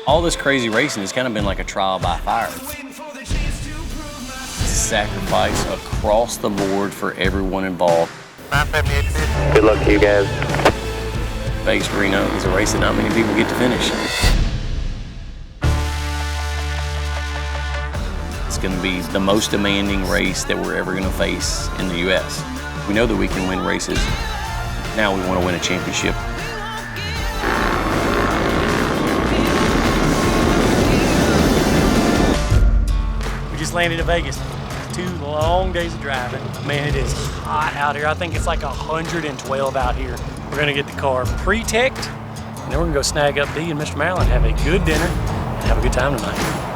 All this crazy racing has kind of been like a trial by fire. Sacrifice across the board for everyone involved. Good luck to you guys. Vegas Reno is a race that not many people get to finish. It's going to be the most demanding race that we're ever going to face in the U.S. We know that we can win races. Now we want to win a championship. We just landed in Vegas. 2 long days of driving. Man, it is hot out here. I think it's like 112 out here. We're gonna get the car pre-teched, and then we're gonna go snag up D and Mr. Maryland, have a good dinner, and have a good time tonight.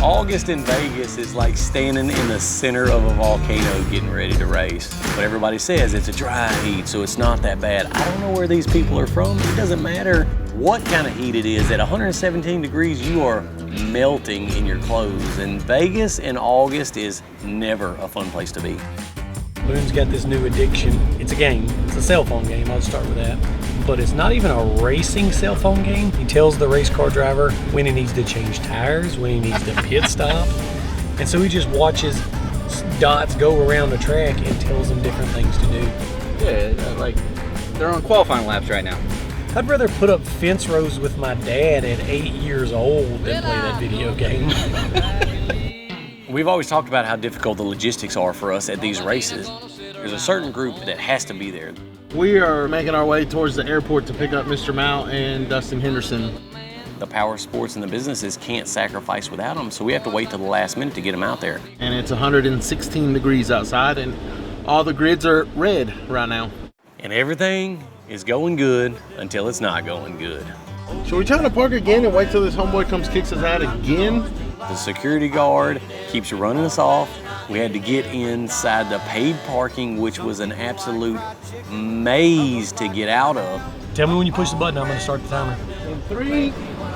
August in Vegas is like standing in the center of a volcano getting ready to race. But everybody says it's a dry heat, so it's not that bad. I don't know where these people are from. It doesn't matter what kind of heat it is. At 117 degrees, you are melting in your clothes. And Vegas in August is never a fun place to be. Boone's got this new addiction. It's a game. It's a cell phone game. I'll start with that. But it's not even a racing cell phone game. He tells the race car driver when he needs to change tires, when he needs to pit stop. And so he just watches dots go around the track and tells them different things to do. Yeah, like they're on qualifying laps right now. I'd rather put up fence rows with my dad at 8 years old than play that video game. We've always talked about how difficult the logistics are for us at these races. There's a certain group that has to be there. We are making our way towards the airport to pick up Mr. Mount and Dustin Henderson. The power sports and the businesses can't sacrifice without them, so we have to wait till the last minute to get them out there. And it's 116 degrees outside, and all the grids are red right now. And everything is going good until it's not going good. Should we try to park again and wait till this homeboy comes kicks us out again? The security guard keeps running us off. We had to get inside the paid parking, which was an absolute maze to get out of. Tell me when you push the button, I'm gonna start the timer. In 3,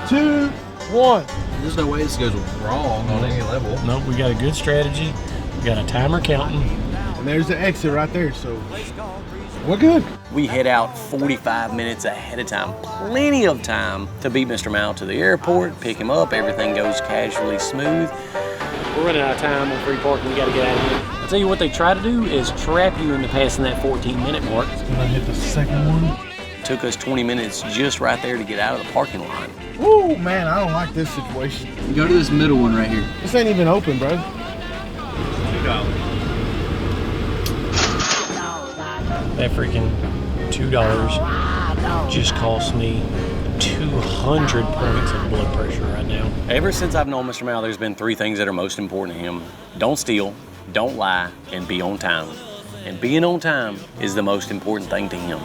2, 1. There's no way this goes wrong on any level. Nope, we got a good strategy. We got a timer counting. And there's the exit right there, so we're good. We head out 45 minutes ahead of time, plenty of time to beat Mr. Mount to the airport, pick him up, everything goes casually smooth. We're running out of time on free parking, we gotta get out of here. I'll tell you what they try to do is trap you into passing that 14-minute mark. When I hit the second one. Took us 20 minutes just right there to get out of the parking lot. Ooh, man, I don't like this situation. Go to this middle one right here. This ain't even open, bro. That freaking $2 just cost me 200 points of blood pressure right now. Ever since I've known Mr. Mount, there's been 3 things that are most important to him. Don't steal, don't lie, and be on time. And being on time is the most important thing to him.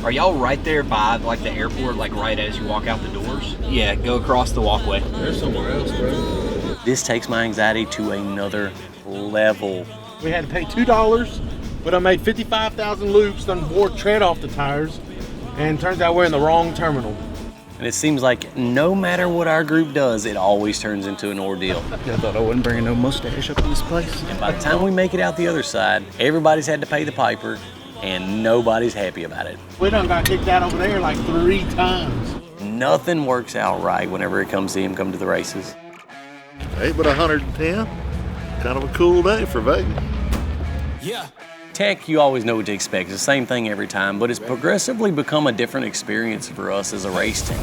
Are y'all right there by like the airport, like right as you walk out the doors? Yeah, go across the walkway. There's somewhere else, bro. This takes my anxiety to another level. We had to pay $2, but I made 55,000 loops, done wore tread off the tires, and turns out we're in the wrong terminal. And it seems like no matter what our group does, it always turns into an ordeal. I thought I wasn't bringing no mustache up in this place. And by the time we make it out the other side, everybody's had to pay the piper, and nobody's happy about it. We done got kicked out over there like 3 times. Nothing works out right whenever it comes to him come to the races. Hey, but 110, kind of a cool day for Vegas. Yeah. Tech, you always know what to expect. It's the same thing every time, but it's progressively become a different experience for us as a race team.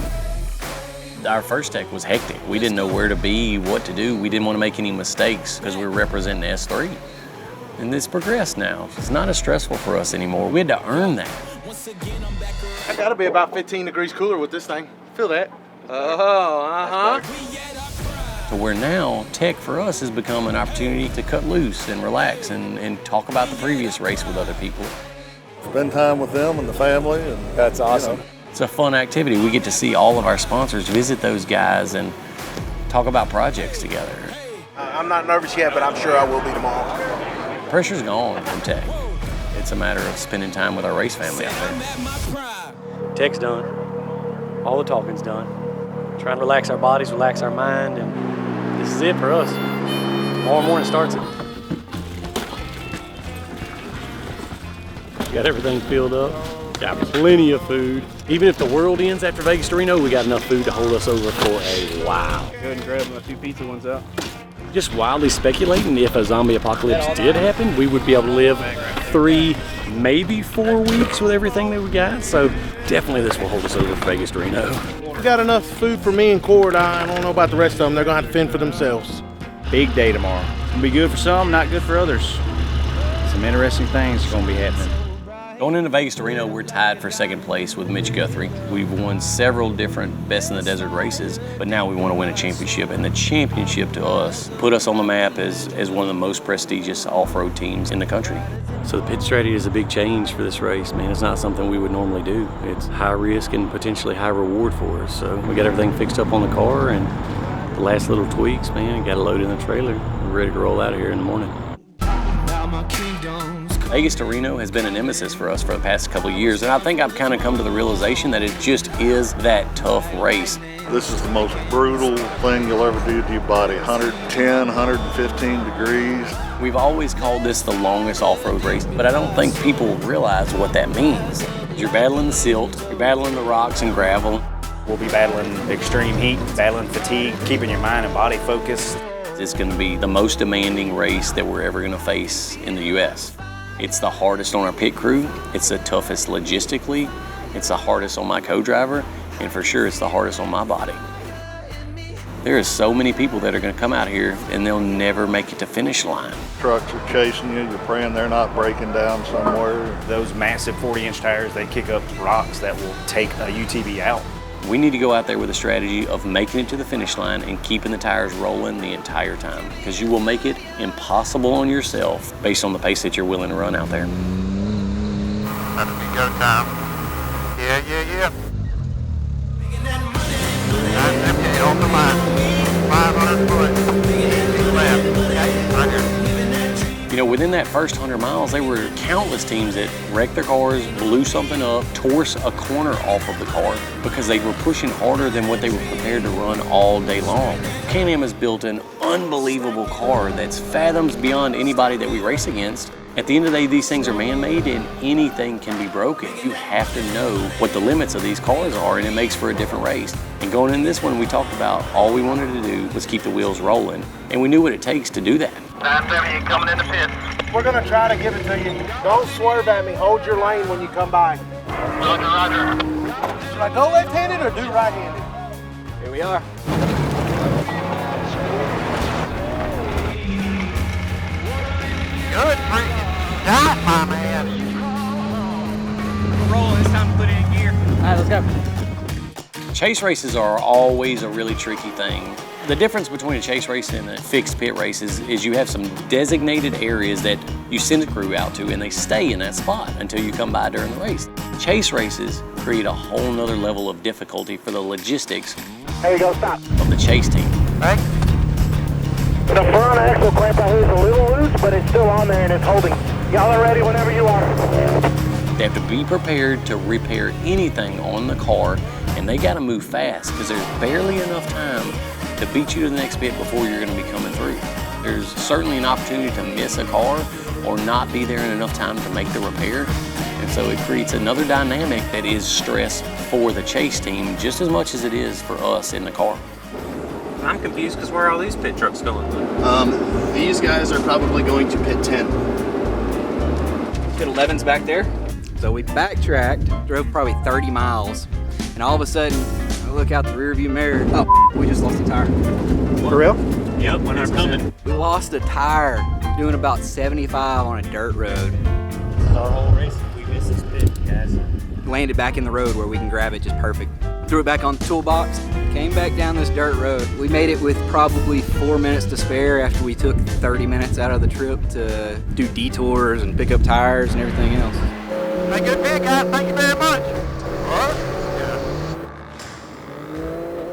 Our first tech was hectic. We didn't know where to be, what to do. We didn't want to make any mistakes because we were representing S3. And it's progressed now. It's not as stressful for us anymore. We had to earn that. I gotta be about 15 degrees cooler with this thing. Feel that? To where now, tech for us has become an opportunity to cut loose and relax and talk about the previous race with other people. Spend time with them and the family. And that's awesome. You know. It's a fun activity. We get to see all of our sponsors, visit those guys, and talk about projects together. I'm not nervous yet, but I'm sure I will be tomorrow. Pressure's gone from tech. It's a matter of spending time with our race family out there. Tech's done. All the talking's done. Trying to relax our bodies, relax our mind, and this is it for us. Tomorrow morning starts it. Got everything filled up. got plenty of food. Even if the world ends after Vegas to Reno, we got enough food to hold us over for a while. Go ahead and grab my 2 pizza ones out. Just wildly speculating, if a zombie apocalypse did happen, we would be able to live 3, maybe 4 weeks with everything that we got. So definitely this will hold us over for Vegas to Reno. We got enough food for me and Cord. I don't know about the rest of them. They're gonna have to fend for themselves. Big day tomorrow. It's gonna be good for some, not good for others. Some interesting things are gonna be happening. Going into Vegas to Reno, we're tied for second place with Mitch Guthrie. We've won several different Best in the Desert races, but now we want to win a championship. And the championship to us put us on the map as one of the most prestigious off-road teams in the country. So the pit strategy is a big change for this race, man. It's not something we would normally do. It's high risk and potentially high reward for us. So we got everything fixed up on the car, and the last little tweaks, man, got to load in the trailer. We're ready to roll out of here in the morning. Vegas to Reno has been a nemesis for us for the past couple of years, and I think I've kind of come to the realization that it just is that tough race. This is the most brutal thing you'll ever do to your body. 110, 115 degrees. We've always called this the longest off-road race, but I don't think people realize what that means. You're battling the silt, you're battling the rocks and gravel. We'll be battling extreme heat, battling fatigue, keeping your mind and body focused. It's going to be the most demanding race that we're ever going to face in the U.S. It's the hardest on our pit crew, it's the toughest logistically, it's the hardest on my co-driver, and for sure it's the hardest on my body. There are so many people that are going to come out here and they'll never make it to finish line. Trucks are chasing you, you're praying they're not breaking down somewhere. Those massive 40-inch tires, they kick up rocks that will take a UTV out. We need to go out there with a strategy of making it to the finish line and keeping the tires rolling the entire time, because you will make it impossible on yourself based on the pace that you're willing to run out there. That'll be go time. Yeah. Nice empty on the line. 500 foot. Easy left. Okay, right here. You know, within that first 100 miles, there were countless teams that wrecked their cars, blew something up, tore a corner off of the car because they were pushing harder than what they were prepared to run all day long. Can-Am has built an unbelievable car that's fathoms beyond anybody that we race against. At the end of the day, these things are man-made and anything can be broken. You have to know what the limits of these cars are, and it makes for a different race. And going in this one, we talked about all we wanted to do was keep the wheels rolling, and we knew what it takes to do that. 970 coming in the pit. We're gonna try to give it to you. Don't swerve at me. Hold your lane when you come by. Roger. Should I go left-handed or do right-handed? Here we are. Good freaking shot, my man. Roll, it's time to put it in gear. All right, let's go. Chase races are always a really tricky thing. The difference between a chase race and a fixed pit race is you have some designated areas that you send a crew out to, and they stay in that spot until you come by during the race. Chase races create a whole nother level of difficulty for the logistics There you go, stop. of the chase team. Right? The front axle clamp out here is a little loose, but it's still on there and it's holding. Y'all are ready whenever you are. They have to be prepared to repair anything on the car, and they got to move fast because there's barely enough time to beat you to the next pit before you're going to be coming through. There's certainly an opportunity to miss a car or not be there in enough time to make the repair. And so it creates another dynamic that is stress for the chase team just as much as it is for us in the car. I'm confused because where are all these pit trucks going? These guys are probably going to pit 10. Pit 11's back there. So we backtracked, drove probably 30 miles, and all of a sudden, I look out the rearview mirror. Oh, we just lost a tire. For real? Yep, when I'm coming. We lost a tire doing about 75 on a dirt road. Our whole race, we missed this pit, guys. Landed back in the road where we can grab it just perfect. Threw it back on the toolbox, came back down this dirt road. We made it with probably 4 minutes to spare after we took 30 minutes out of the trip to do detours and pick up tires and everything else. Hey, good pit, guys. Thank you very much.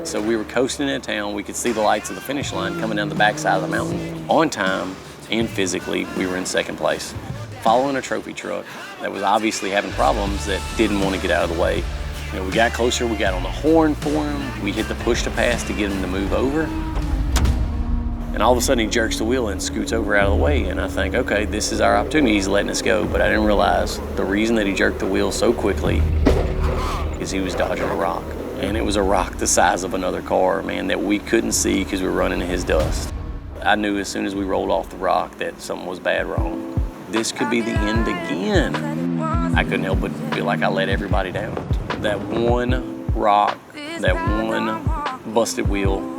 So we were coasting into town. We could see the lights of the finish line coming down the backside of the mountain. On time and physically, we were in second place, following a trophy truck that was obviously having problems that didn't want to get out of the way. You know, we got closer, we got on the horn for him, we hit the push to pass to get him to move over. And And all of a sudden he jerks the wheel and scoots over out of the way. And I think, okay, this is our opportunity. He's letting us go. But I didn't realize the reason that he jerked the wheel so quickly is he was dodging a rock. And it was a rock the size of another car, man, that we couldn't see because we were running in his dust. I knew as soon as we rolled off the rock that something was bad wrong. This could be the end again. I couldn't help but feel like I let everybody down. That one rock, that one busted wheel,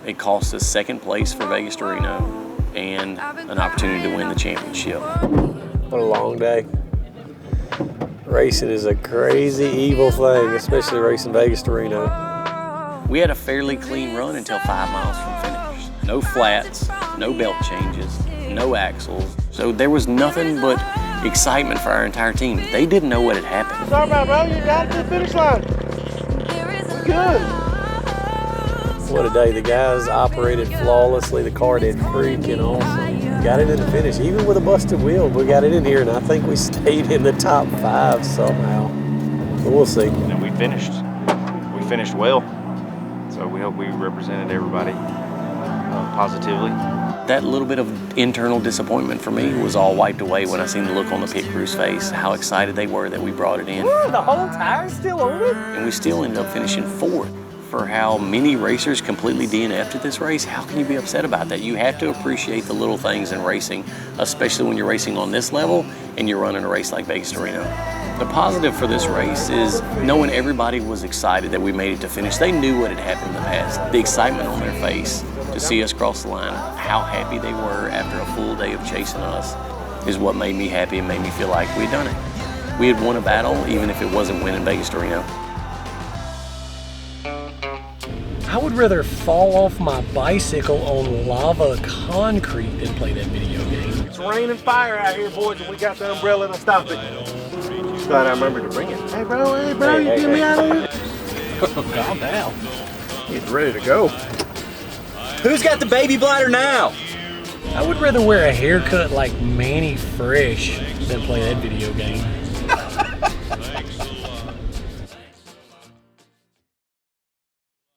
it cost us second place for Vegas to Reno and an opportunity to win the championship. What a long day. Racing is a crazy, evil thing, especially racing Vegas to Reno. We had a fairly clean run until 5 miles from finish. No flats, no belt changes, no axles. So there was nothing but excitement for our entire team. They didn't know what had happened. Sorry about it, bro. You got it to the finish line. Good. What a day. The guys operated flawlessly. The car did freaking awesome. Got it in the finish. Even with a busted wheel, we got it in here, and I think we stayed in the top 5 somehow. But we'll see. And we finished. We finished well. So we hope we represented everybody positively. That little bit of internal disappointment for me was all wiped away when I seen the look on the pit crew's face, how excited they were that we brought it in. Woo, the whole tire's still on it? And we still ended up finishing 4th. For how many racers completely DNF'd at this race, how can you be upset about that? You have to appreciate the little things in racing, especially when you're racing on this level and you're running a race like Vegas to Reno. The positive for this race is knowing everybody was excited that we made it to finish. They knew what had happened in the past. The excitement on their face to see us cross the line, how happy they were after a full day of chasing us is what made me happy and made me feel like we'd done it. We had won a battle, even if it wasn't winning Vegas to Reno. I would rather fall off my bicycle on lava concrete than play that video game. It's raining fire out here, boys, and we got the umbrella to stop it. Just thought I remembered to bring it. Hey, bro, you get me out of here? Calm down. Getting ready to go. Who's got the baby bladder now? I would rather wear a haircut like Manny Fresh than play that video game.